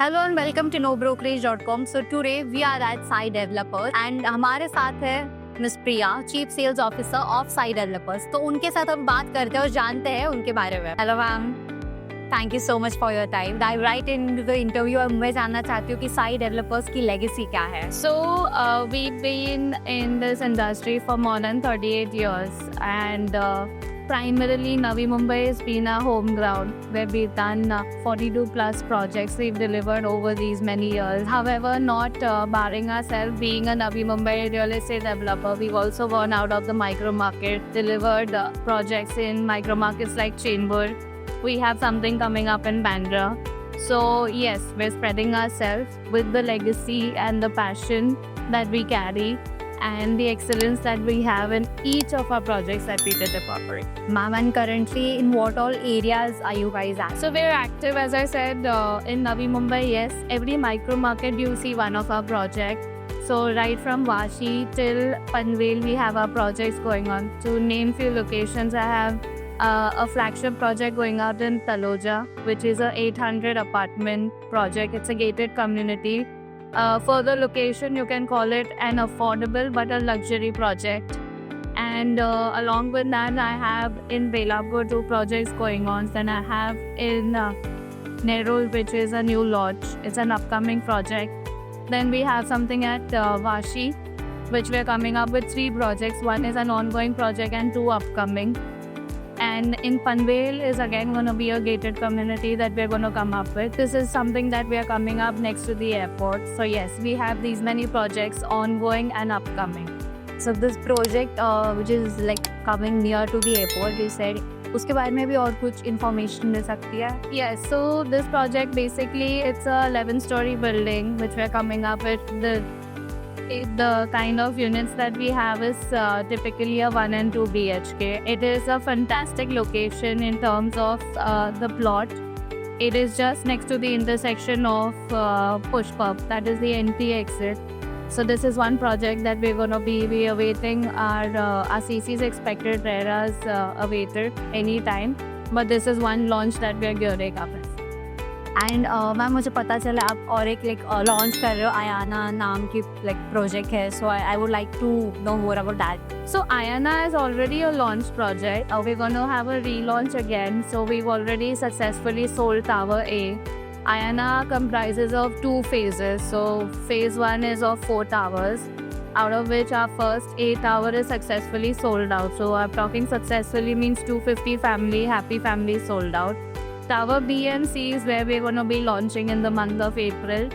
Hello and welcome to nobrokerage.com. So today we are at Sai Developers and हमारे साथ है miss Priya, chief sales officer of Sai developers. तो उनके साथ हम बात करते हैं और जानते हैं उनके बारे में। Hello ma'am, thank you so much for your time. Dive right in the interview और मैं जानना चाहती हूँ कि साई डेवलपर्स की लेगेसी क्या है। So we've been in this industry for more than 38 years and primarily Navi Mumbai has been our home ground where we've done 42 plus projects we've delivered over these many years. However, not barring ourselves being a Navi Mumbai real estate developer, we've also gone out of the micro market, delivered projects in micro markets like Chembur. We have something coming up in Bandra. So yes, we're spreading ourselves with the legacy and the passion that we carry and the excellence that we have in each of our projects that we did operate. Ma'am, and currently in what all areas are you guys at? So we're active, as I said, in Navi Mumbai. Yes, every micro market you see one of our projects. So right from Vashi till Panvel, we have our projects going on. To name few locations, I have a flagship project going out in Taloja, which is a 800 apartment project. It's a gated community. For the location, you can call it an affordable but a luxury project. And along with that, I have in Belapur 2 projects going on. Then I have in Nerul, which is a new lodge. It's an upcoming project. Then we have something at Vashi, which we're coming up with 3 projects. One is an ongoing project and 2 upcoming. And in Panvel is again going to be a gated community that we're going to come up with. This is something that we are coming up next to the airport. So yes, we have these many projects ongoing and upcoming. So this project which is like coming near to the airport, you said, उसके बारे में भी और कुछ information मिल सकती है? Yes, so this project basically it's a 11-story building which we're coming up with. The kind of units that we have is typically a 1 and 2 BHK. It is a fantastic location in terms of the plot. It is just next to the intersection of Pushpap, that is the NT exit. So this is one project that we're going to be awaiting our CC's expected RERA's awaited anytime. But this is one launch that we are gearing up with. And ma'am मुझे पता चला आप और एक launch कर रहे हो, आयाना नाम की प्रोजेक्ट है. So I would like to know more about that. So Ayana is already a launch project. We're going to have a relaunch again. So we've already successfully sold Tower A. Ayana comprises of 2 phases. So phase 1 is of 4 towers, out of which our first A tower is successfully sold out. So I'm talking successfully means 250 happy families sold out. Tower B and C is where we're going to be launching in the month of April,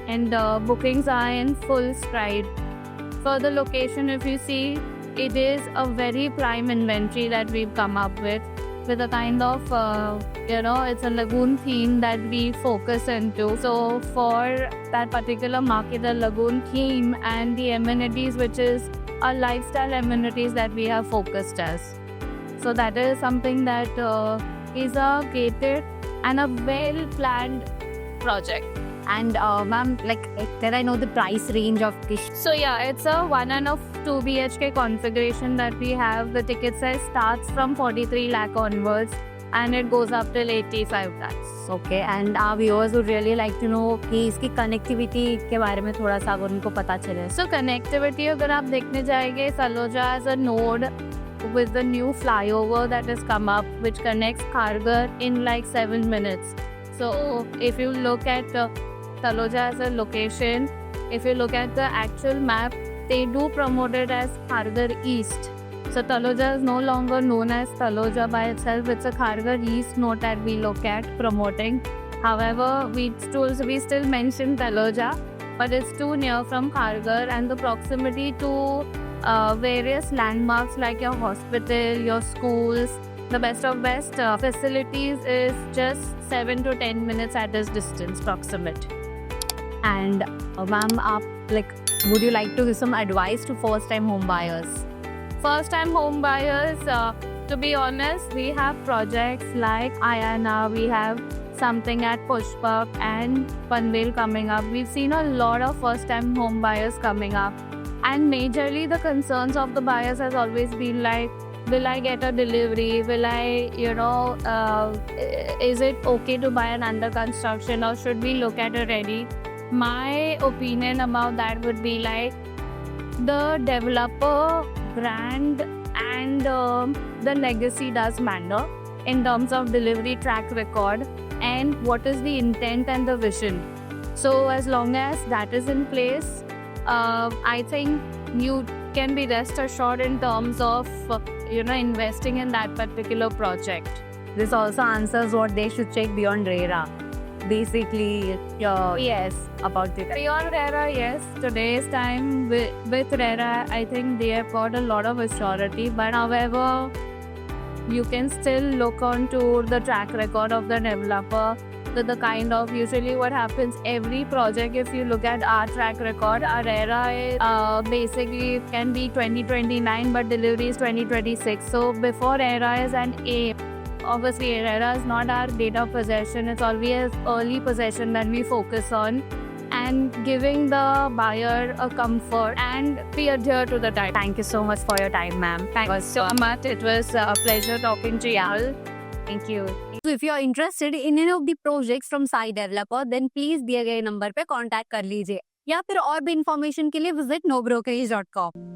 and bookings are in full stride. For the location, if you see, it is a very prime inventory that we've come up with a kind of it's a lagoon theme that we focus into. So for that particular market, the lagoon theme and the amenities, which is our lifestyle amenities that we have focused as. So that is something that is a gated and a well-planned project. And ma'am, can I know the price range of this? So yeah, it's a 1 and a 2 BHK configuration that we have. The ticket size starts from 43 lakh onwards and it goes up till 85 lakhs. Okay, and our viewers would really like to know कि इसकी connectivity के बारे में थोड़ा सा अगर उनको पता चले. So connectivity अगर आप देखने जाएंगे, Taloja as a node with the new flyover that has come up, which connects Kharghar in like 7 minutes. So if you look at Taloja as a location, if you look at the actual map, they do promote it as Kharghar East. So Taloja is no longer known as Taloja by itself. It's a Kharghar East node that we look at promoting. However, we still mention Taloja, but it's too near from Kharghar, and the proximity to various landmarks like your hospital, your schools, the best of best facilities is just 7 to 10 minutes at this distance proximate. And ma'am, would you like to give some advice to first-time home buyers? First-time home buyers, to be honest, we have projects like Ayana, we have something at Pushpap and Panvel coming up. We've seen a lot of first-time home buyers coming up. And majorly the concerns of the buyers has always been like, will I get a delivery? Will I, is it okay to buy an under construction or should we look at a ready? My opinion about that would be like the developer brand and the legacy does matter in terms of delivery track record and what is the intent and the vision. So as long as that is in place, I think you can be rest assured in terms of investing in that particular project. This also answers what they should check beyond RERA. Basically, Yes. about the Beyond RERA, yes. Today's time with RERA, I think they have got a lot of maturity. But however, you can still look onto the track record of the developer. The kind of usually what happens every project, if you look at our track record, our RERA is basically it can be 2029, but delivery is 2026. So before RERA is an A. Obviously, RERA is not our date of possession. It's always early possession that we focus on, and giving the buyer a comfort, and we adhere to the time. Thank you so much for your time, ma'am. Thank you so much. It was a pleasure talking to you. Thank you. So if you are interested in any of the projects from Sai Developer, then please दिए गए number पे contact कर लीजिए या फिर और भी information के लिए विजिट nobrokerage.com.